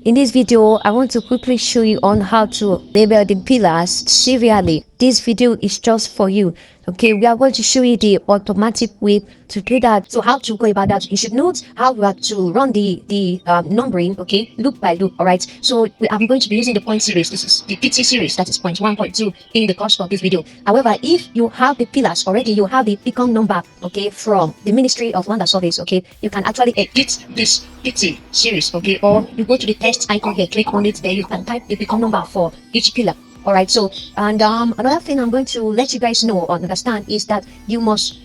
In this video, I want to quickly show you on how to label the pillars serially. This video is just for you. Okay, we are going to show you the automatic way to do that. So how to go about that? You should note how you have to run the numbering, okay, loop by loop. All right. So I'm going to be using the point series. This is the PT series, that is point 1, point 2 in the course of this video. However, if you have the pillars already, you have the beacon number, okay, from the Ministry of Land Surveyors, okay, you can actually edit this PT series, okay, or you go to the text icon here, click on it, there you can type the beacon number for each pillar. All right. So another thing I'm going to let you guys know or understand is that you must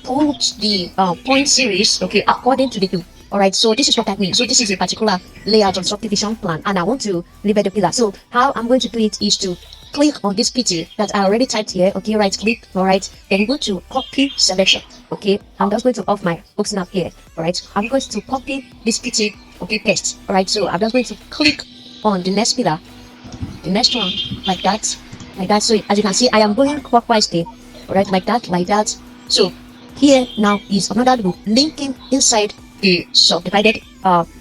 put the point series, okay, according to the loop. All right. So this is what that means. So this is a particular layout of subdivision plan, and I want to label the pillar. So how I'm going to do it is to click on this PT that I already typed here. Okay, right click. All right. Then go to copy selection. Okay, I'm just going to off my book snap here. All right. I'm going to copy this PT. Okay, paste. All right. So I'm just going to click on the next pillar. The next one, like that. So as you can see, I am going clockwise there. All right, like that. So here now is another loop linking inside the subdivided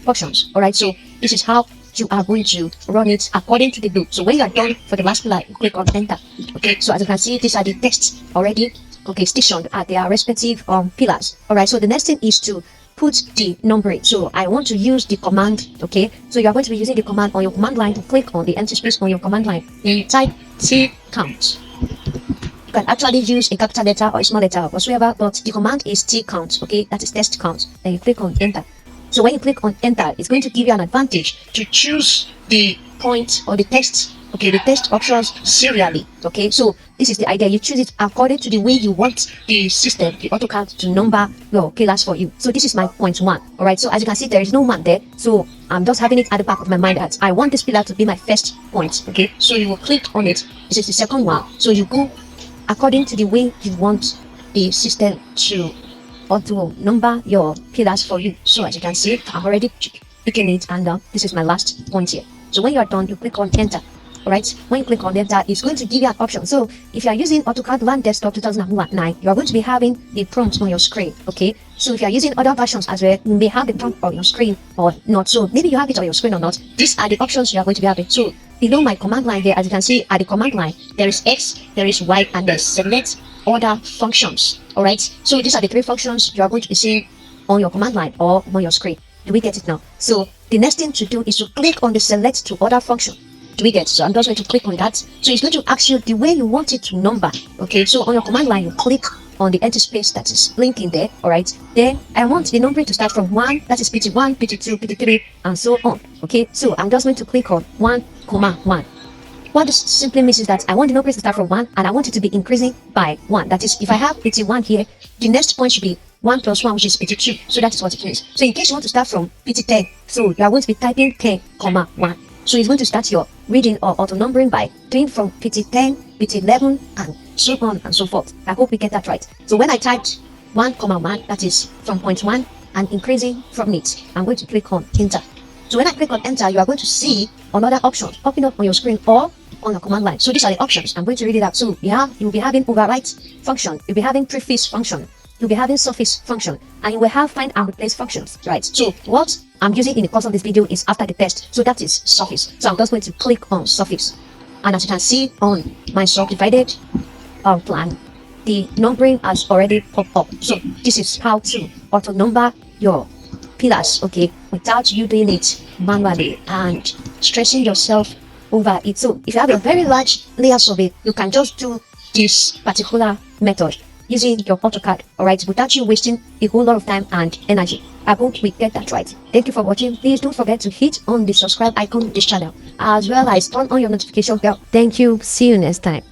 portions. All right, so this is how you are going to run it according to the loop. So when you are done for the last pillar, you click on enter. Okay, so as you can see, these are the texts already, okay, stationed at their respective pillars. All right, so the next thing is to put the numbering. So I want to use the command. Okay, so you are going to be using the command on your command line to click on the empty space on your command line. Then you type T count. You can actually use a capital letter or a small letter whatsoever, but the command is T count. Okay, that is test count. Then you click on enter. So when you click on enter, it's going to give you an advantage to choose the point or the text, okay, the text options serially. Okay, so this is the idea. You choose it according to the way you want the system, the AutoCAD, to number your pillars for you. So this is my point 1. All right, so as you can see, there is no man there, so I'm just having it at the back of my mind that I want this pillar to be my first point. Okay, so you will click on it. This is the second one. So you go according to the way you want the system to auto number your pillars for you. So as you can see, I'm already picking it, and this is my last point here. So when you are done, you click on enter. All right, when you click on enter, it's going to give you an option. So if you are using AutoCAD Land Desktop 2009, you are going to be having the prompt on your screen. Okay, so if you are using other versions as well, you may have the prompt on your screen or not. So maybe you have it on your screen or not. These are the options you are going to be having. So below my command line here, as you can see at the command line, there is X, there is Y, and there's select other functions. All right, so these are the 3 functions you are going to be seeing on your command line or on your screen. Do we get it now? So the next thing to do is to click on the select to other function. Do we get? So I'm just going to click on that. So it's going to ask you the way you want it to number. Okay, so on your command line, you click on the empty space that is blinking there. All right, then I want the numbering to start from 1, that is PT1, PT2, PT3, and so on. Okay, so I'm just going to click on 1, 1. What this simply means is that I want the numbering to start from 1, and I want it to be increasing by 1. That is, if I have PT1 here, the next point should be 1 plus 1, which is PT2. So that is what it means. So in case you want to start from PT10, so you are going to be typing 10, 1. So it's going to start your reading or auto numbering by doing from PT10, PT11, and so on and so forth. I hope we get that right. So when I typed 1, 1, that is from point 1 and increasing from it, I'm going to click on enter. So when I click on enter, you are going to see another option popping up on your screen or on your command line. So these are the options. I'm going to read it out. So you'll be having overwrite function, you'll be having preface function, you'll be having surface function, and you will have find and replace functions, right? So what I'm using in the course of this video is after the test, so that is surface. So I'm just going to click on surface, and as you can see on my subdivided plan, the numbering has already popped up. So this is how to auto number your pillars, okay, without you doing it manually and stressing yourself over it. So if you have a very large layer survey, you can just do this particular method using your AutoCAD, all right, without you wasting a whole lot of time and energy. I hope we get that right. Thank you for watching. Please don't forget to hit on the subscribe icon on this channel, as well as turn on your notification bell. Thank you. See you next time.